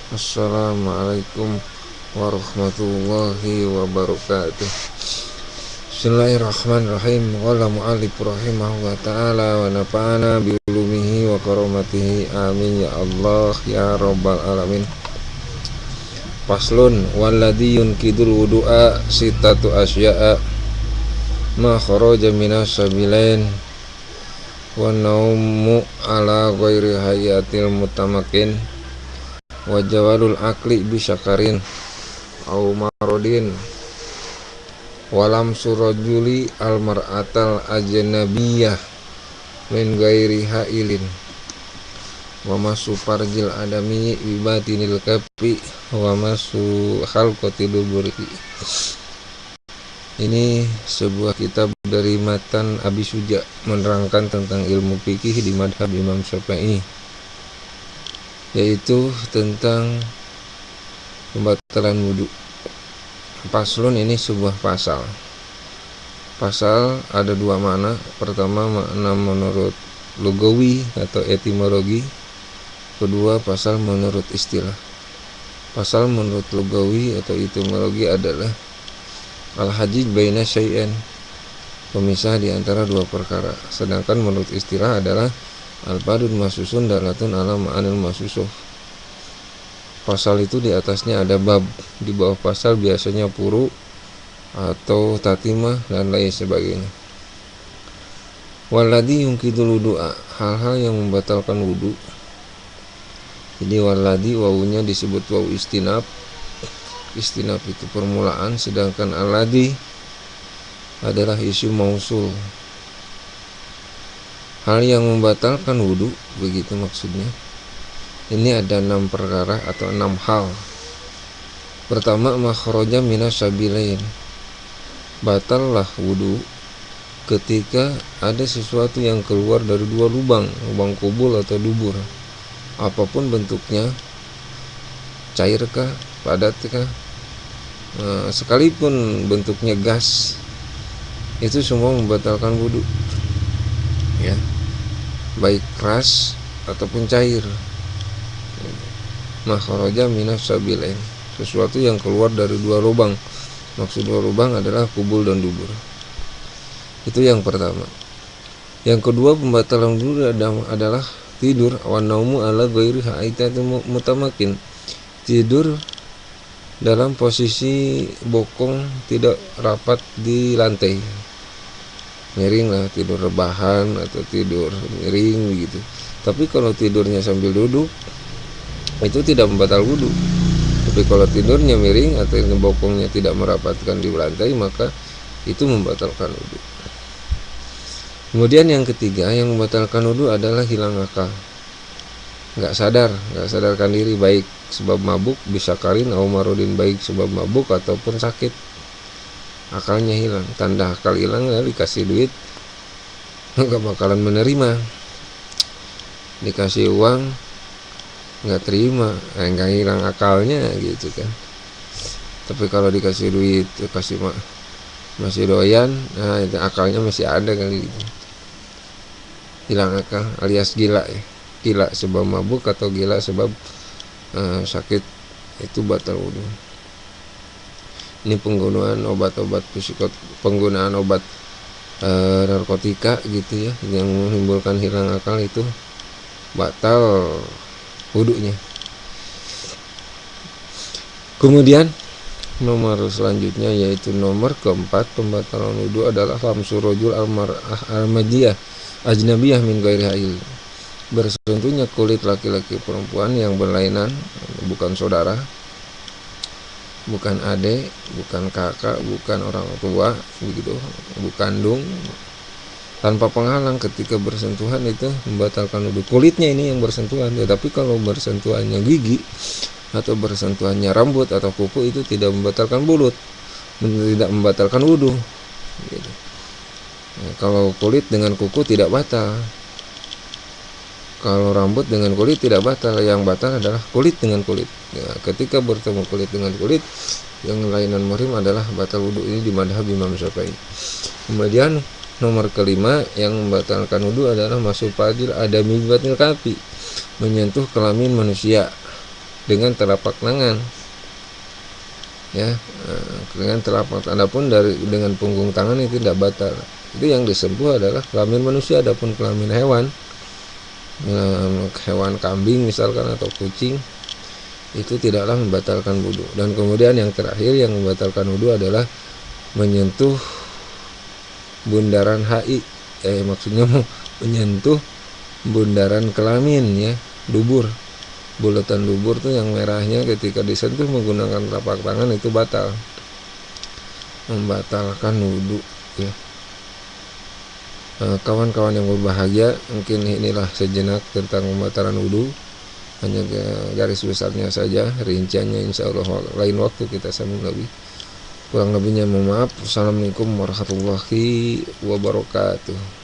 Assalamualaikum warahmatullahi wabarakatuh. Bismillahirrahmanirrahim. Qala mu'allif rahimahullah ta'ala wa nafa'ana bi ulumihi wa karamatihi amin ya Allah ya rabbal alamin. Faslun walladhi yunkidul wudu'a sitatu asya'a ma kharaja minas sabilain wa naumu ala ghairi hayatil mutamakin wa jawalul akli bisyakarin au marodin walam surajuli almar'atal ajnabiyah min ghairi hailin wa masu farjil adami bibatinil kafi wa masu khalqatil duburi. Ini sebuah kitab dari matan Abi Suja menerangkan tentang ilmu fikih di madhab Imam Syafi'i, yaitu tentang pembatalan wudhu. Paslun ini sebuah pasal. Pasal ada dua makna. Pertama makna menurut lugawi atau etimologi. Kedua pasal menurut istilah. Pasal menurut lugawi atau etimologi adalah al-hajij baina syai'an, pemisah di antara dua perkara. Sedangkan menurut istilah adalah al-padud masusun dalatun ala ma'anil masusuh. Pasal itu di atasnya ada bab, di bawah pasal biasanya puru atau tatimah dan lain sebagainya. Walladhi yungkidul wudu'a, hal-hal yang membatalkan wudu. Jadi walladhi wawunya disebut wawu istinab. Istinab itu permulaan, sedangkan alladhi adalah isim mausul. Hal yang membatalkan wudu, begitu maksudnya. Ini ada 6 perkara atau 6 hal. Pertama, makhraja minas sabilain, batallah wudu ketika ada sesuatu yang keluar dari dua lubang kubul atau dubur, apapun bentuknya, cairkah, padatkah, sekalipun bentuknya gas, itu semua membatalkan wudu, ya, baik keras ataupun cair. Makhraja minas sabilain, sesuatu yang keluar dari dua lubang. Maksud dua lubang adalah kubul dan dubur. Itu yang pertama. Yang kedua, pembatalan wudu adalah tidur, wa naumu ala ghairi haitatin mutamakin, tidur dalam posisi bokong tidak rapat di lantai, miring lah, tidur rebahan atau tidur miring begitu. Tapi kalau tidurnya sambil duduk, itu tidak membatal wudu. Tapi kalau tidurnya miring atau bokongnya tidak merapatkan di lantai, maka itu membatalkan wudu. Kemudian yang ketiga yang membatalkan wudu adalah hilang akal, nggak sadarkan diri, baik sebab mabuk bisa karin au marodin, baik sebab mabuk ataupun sakit, akalnya hilang. Tanda akal hilang ya dikasih duit nggak bakalan menerima, dikasih uang nggak terima, nggak hilang akalnya gitu kan. Tapi kalau dikasih duit kasih masih doyan, nah itu akalnya masih ada kali gitu. Hilang akal alias gila ya. Gila sebab mabuk atau gila sebab sakit, itu batal wudu. Ini penggunaan obat-obat penggunaan obat narkotika gitu ya, yang menimbulkan hilang akal, itu batal wudunya. Kemudian nomor selanjutnya yaitu nomor keempat, pembatalan wudu adalah lamsu rajul al-majiyah ajnabiyah min ghairi hail, bersentuhnya kulit laki-laki perempuan yang berlainan, bukan saudara, bukan adik, bukan kakak, bukan orang tua begitu, bukan kandung, tanpa penghalang. Ketika bersentuhan itu membatalkan wudu. Kulitnya ini yang bersentuhan, tetapi kalau bersentuhannya gigi atau bersentuhannya rambut atau kuku, itu tidak membatalkan wudu, tidak membatalkan wudu gitu. Kalau kulit dengan kuku tidak batal, kalau rambut dengan kulit tidak batal, yang batal adalah kulit dengan kulit. Ya, ketika bertemu kulit dengan kulit yang lainan muhrim adalah batal wudu. Ini di madhab Imam Syafi'i. Kemudian nomor kelima yang membatalkan wudu adalah masuk fadil adami batil kafi, menyentuh kelamin manusia. dengan telapak tangan, ya, dengan telapak tangan. Adapun dengan punggung tangan itu tidak batal. Itu yang disentuh adalah kelamin manusia. Adapun kelamin hewan, hewan kambing misalkan atau kucing, itu tidaklah membatalkan wudu. Dan kemudian yang terakhir yang membatalkan wudu adalah menyentuh bundaran HI, maksudnya menyentuh bundaran kelamin, ya, dubur, bulatan dubur tuh yang merahnya ketika disentuh menggunakan telapak tangan itu batal, membatalkan wudu, ya. Kawan-kawan yang berbahagia, mungkin inilah sejenak tentang pembatalan wudu, hanya garis besarnya saja, rinciannya insya Allah lain waktu kita sambung lagi. Kurang lebihnya mohon maaf. Assalamualaikum warahmatullahi wabarakatuh.